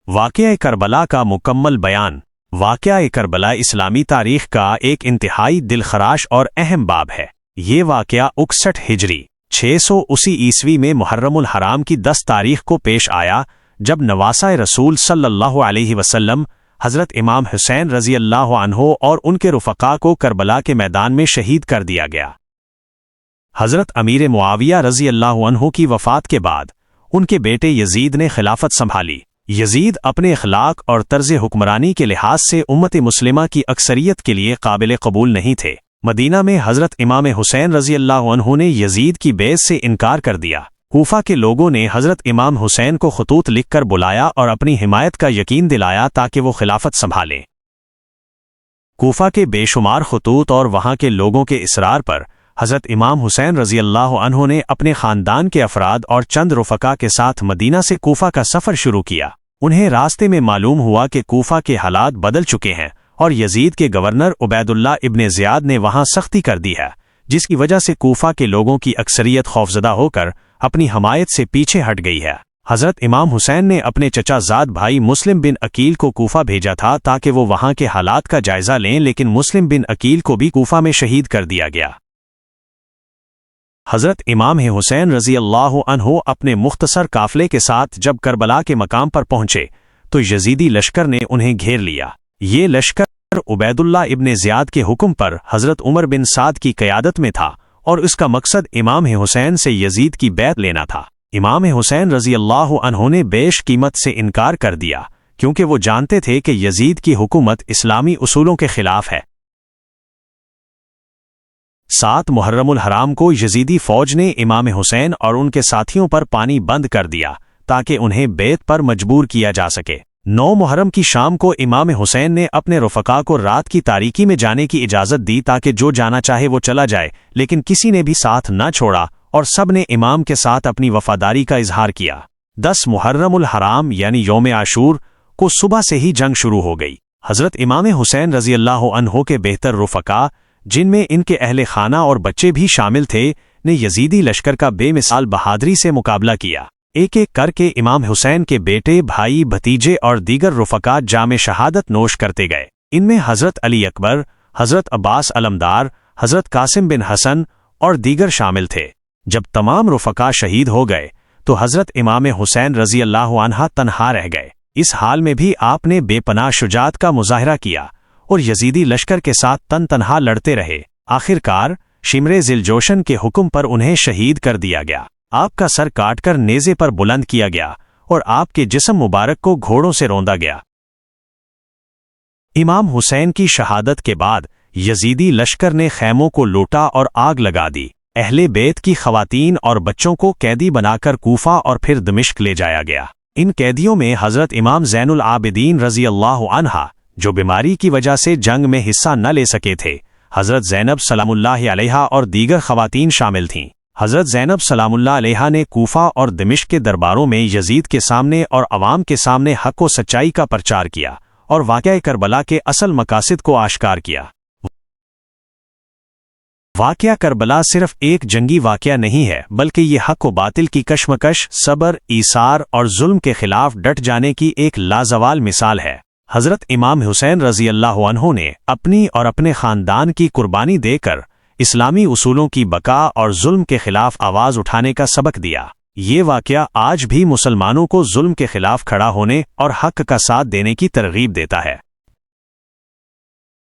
واقعہ کربلا کا مکمل بیان۔ واقعہ کربلا اسلامی تاریخ کا ایک انتہائی دلخراش اور اہم باب ہے۔ یہ واقعہ 61 ہجری 680 عیسوی میں محرم الحرام کی 10 تاریخ کو پیش آیا، جب نواسہ رسول صلی اللہ علیہ وسلم حضرت امام حسین رضی اللہ عنہ اور ان کے رفقا کو کربلا کے میدان میں شہید کر دیا گیا۔ حضرت امیر معاویہ رضی اللہ عنہ کی وفات کے بعد ان کے بیٹے یزید نے خلافت سنبھالی۔ یزید اپنے اخلاق اور طرز حکمرانی کے لحاظ سے امت مسلمہ کی اکثریت کے لیے قابل قبول نہیں تھے۔ مدینہ میں حضرت امام حسین رضی اللہ عنہ نے یزید کی بیعت سے انکار کر دیا۔ کوفہ کے لوگوں نے حضرت امام حسین کو خطوط لکھ کر بلایا اور اپنی حمایت کا یقین دلایا تاکہ وہ خلافت سنبھالیں۔ کوفہ کے بے شمار خطوط اور وہاں کے لوگوں کے اصرار پر حضرت امام حسین رضی اللہ عنہ نے اپنے خاندان کے افراد اور چند رفقا کے ساتھ مدینہ سے کوفہ کا سفر شروع کیا۔ انہیں راستے میں معلوم ہوا کہ کوفہ کے حالات بدل چکے ہیں اور یزید کے گورنر عبید اللہ ابن زیاد نے وہاں سختی کر دی ہے، جس کی وجہ سے کوفہ کے لوگوں کی اکثریت خوفزدہ ہو کر اپنی حمایت سے پیچھے ہٹ گئی ہے۔ حضرت امام حسین نے اپنے چچا زاد بھائی مسلم بن عقیل کو کوفہ بھیجا تھا تاکہ وہ وہاں کے حالات کا جائزہ لیں، لیکن مسلم بن عقیل کو بھی کوفہ میں شہید کر دیا گیا۔ حضرت امام حسین رضی اللہ عنہ اپنے مختصر قافلے کے ساتھ جب کربلا کے مقام پر پہنچے تو یزیدی لشکر نے انہیں گھیر لیا۔ یہ لشکر عبید اللہ ابن زیاد کے حکم پر حضرت عمر بن سعد کی قیادت میں تھا اور اس کا مقصد امام حسین سے یزید کی بیعت لینا تھا۔ امام حسین رضی اللہ عنہ نے بیش قیمت سے انکار کر دیا کیونکہ وہ جانتے تھے کہ یزید کی حکومت اسلامی اصولوں کے خلاف ہے۔ 7 محرم الحرام کو یزیدی فوج نے امام حسین اور ان کے ساتھیوں پر پانی بند کر دیا تاکہ انہیں بیعت پر مجبور کیا جا سکے۔ 9 محرم کی شام کو امام حسین نے اپنے رفقا کو رات کی تاریکی میں جانے کی اجازت دی تاکہ جو جانا چاہے وہ چلا جائے، لیکن کسی نے بھی ساتھ نہ چھوڑا اور سب نے امام کے ساتھ اپنی وفاداری کا اظہار کیا۔ 10 محرم الحرام یعنی یوم عاشور کو صبح سے ہی جنگ شروع ہو گئی۔ حضرت امام حسین رضی اللہ عنہ کے بہتر رفقا، جن میں ان کے اہل خانہ اور بچے بھی شامل تھے، نے یزیدی لشکر کا بے مثال بہادری سے مقابلہ کیا۔ ایک ایک کر کے امام حسین کے بیٹے، بھائی، بھتیجے اور دیگر رفقا جام شہادت نوش کرتے گئے۔ ان میں حضرت علی اکبر، حضرت عباس علمدار، حضرت قاسم بن حسن اور دیگر شامل تھے۔ جب تمام رفقا شہید ہو گئے تو حضرت امام حسین رضی اللہ عنہ تنہا رہ گئے۔ اس حال میں بھی آپ نے بے پناہ شجاعت کا مظاہرہ کیا اور یزیدی لشکر کے ساتھ تنہا لڑتے رہے۔ آخر کار شمر ذیلجوشن کے حکم پر انہیں شہید کر دیا گیا۔ آپ کا سر کاٹ کر نیزے پر بلند کیا گیا اور آپ کے جسم مبارک کو گھوڑوں سے روندا گیا۔ امام حسین کی شہادت کے بعد یزیدی لشکر نے خیموں کو لوٹا اور آگ لگا دی۔ اہل بیت کی خواتین اور بچوں کو قیدی بنا کر کوفہ اور پھر دمشق لے جایا گیا۔ ان قیدیوں میں حضرت امام زین العابدین رضی اللہ عنہ، جو بیماری کی وجہ سے جنگ میں حصہ نہ لے سکے تھے، حضرت زینب سلام اللہ علیہا اور دیگر خواتین شامل تھیں۔ حضرت زینب سلام اللہ علیہا نے کوفہ اور دمشق کے درباروں میں یزید کے سامنے اور عوام کے سامنے حق و سچائی کا پرچار کیا اور واقعہ کربلا کے اصل مقاصد کو آشکار کیا۔ واقعہ کربلا صرف ایک جنگی واقعہ نہیں ہے، بلکہ یہ حق و باطل کی کشمکش، صبر، ایثار اور ظلم کے خلاف ڈٹ جانے کی ایک لازوال مثال ہے۔ حضرت امام حسین رضی اللہ عنہ نے اپنی اور اپنے خاندان کی قربانی دے کر اسلامی اصولوں کی بقا اور ظلم کے خلاف آواز اٹھانے کا سبق دیا۔ یہ واقعہ آج بھی مسلمانوں کو ظلم کے خلاف کھڑا ہونے اور حق کا ساتھ دینے کی ترغیب دیتا ہے۔